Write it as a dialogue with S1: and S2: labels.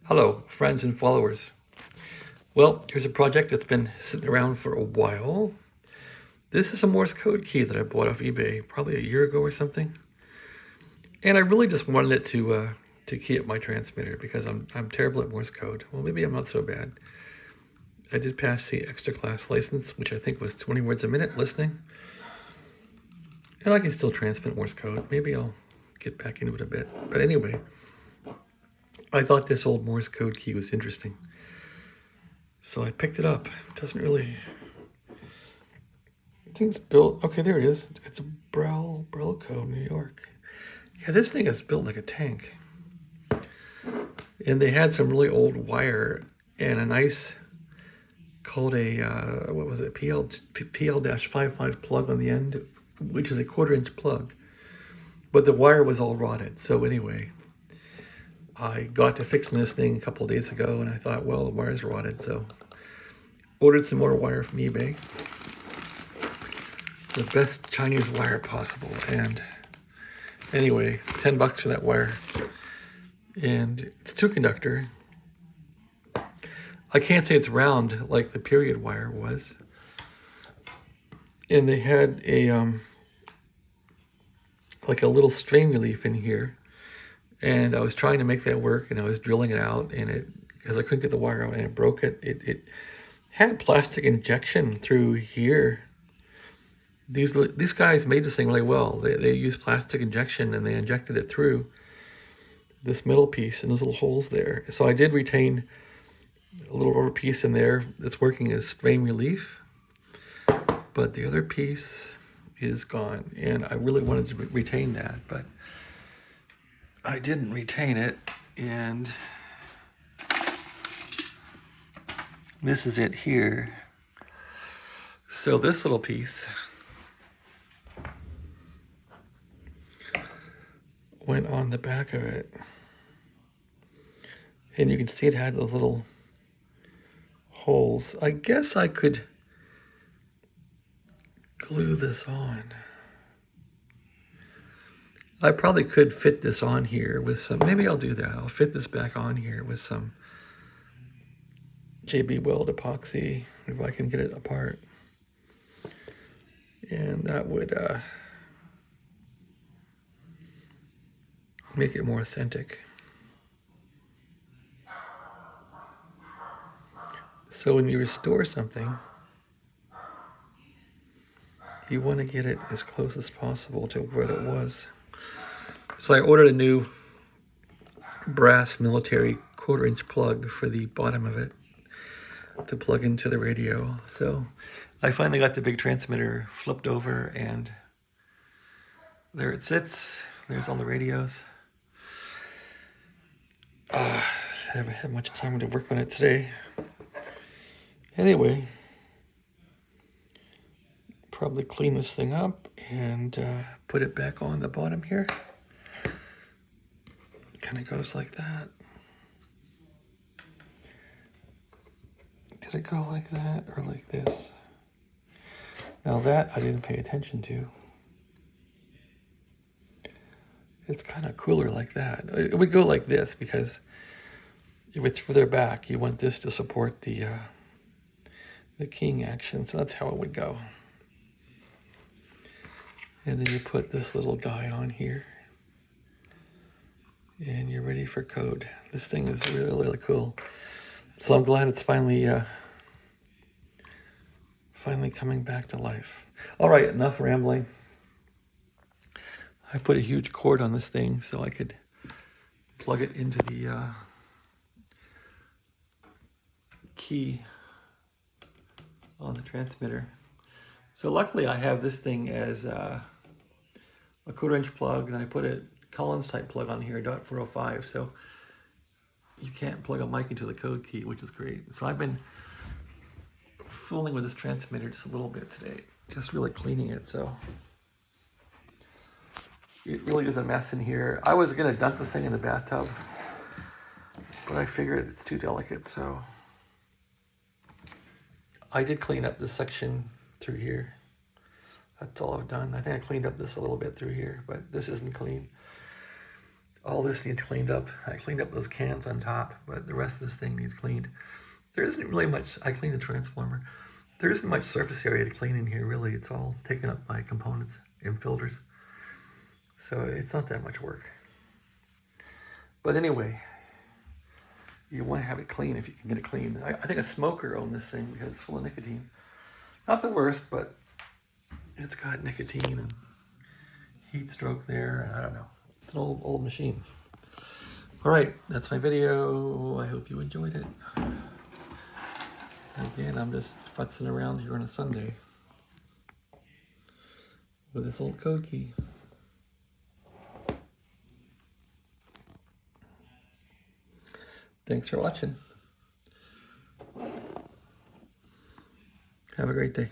S1: Hello, friends and followers. Well, here's a project that's been sitting around for a while. This is a Morse code key that I bought off eBay probably a year ago or something. And I really just wanted it to key up my transmitter because I'm terrible at Morse code. Well, maybe I'm not so bad. I did pass the extra class license, which I think was 20 words a minute listening. And I can still transmit Morse code. Maybe I'll get back into it a bit. But anyway, I thought this old Morse code key was interesting. So I picked it up. It doesn't really... I think it's built... Okay, there it is. It's a BRELCO, New York. Yeah, this thing is built like a tank. And they had some really old wire and a nice... called a, what was it, PL-55 plug on the end, which is a 1/4 inch plug. But the wire was all rotted. So anyway, I got to fixing this thing a couple of days ago and I thought, well, the wire's rotted. So ordered some more wire from eBay. The best Chinese wire possible. And anyway, 10 bucks for that wire. And it's 2-conductor. I can't say it's round like the period wire was. And they had a like a little strain relief in here. And I was trying to make that work and I was drilling it out and because I couldn't get the wire out and it broke it. It had plastic injection through here. These guys made this thing really well. They used plastic injection and they injected it through this middle piece and those little holes there. So I did retain a little rubber piece in there that's working as strain relief, but the other piece is gone and I really wanted to retain that, but I didn't retain it. And this is it here. So this little piece went on the back of it and you can see it had those little holes. I guess I could glue this on. I probably could fit this on here with some, maybe I'll do that. I'll fit this back on here with some JB Weld epoxy if I can get it apart. And that would make it more authentic. So when you restore something, you want to get it as close as possible to what it was. So I ordered a new brass military 1/4 inch plug for the bottom of it to plug into the radio. So I finally got the big transmitter flipped over and there it sits. There's all the radios. I haven't had much time to work on it today. Anyway, probably clean this thing up and put it back on the bottom here. Kind of goes like that. Did it go like that or like this? Now that I didn't pay attention to. It's kind of cooler like that. It would go like this because if it's further back, you want this to support the keying action. So that's how it would go. And then you put this little guy on here. And you're ready for code. This thing is really, really cool. So I'm glad it's finally coming back to life. All right, enough rambling. I put a huge cord on this thing so I could plug it into the key on the transmitter. So luckily I have this thing as a 1/4 inch plug, and I put a Collins type plug on here, .405, so you can't plug a mic into the code key, which is great. So I've been fooling with this transmitter just a little bit today, just really cleaning it. So it really is a mess in here. I was gonna dunk this thing in the bathtub, but I figured it's too delicate, so I did clean up this section through here. That's all I've done. I think I cleaned up this a little bit through here, but this isn't clean. All this needs cleaned up. I cleaned up those cans on top, but the rest of this thing needs cleaned. There isn't really much. I cleaned the transformer. There isn't much surface area to clean in here, really. It's all taken up by components and filters. So it's not that much work. But anyway, you want to have it clean if you can get it clean. I think a smoker owned this thing because it's full of nicotine. Not the worst, but it's got nicotine and heat stroke there, and I don't know. It's an old machine. All right, that's my video. I hope you enjoyed it. Again, I'm just futzing around here on a Sunday with this old code key. Thanks for watching. Have a great day.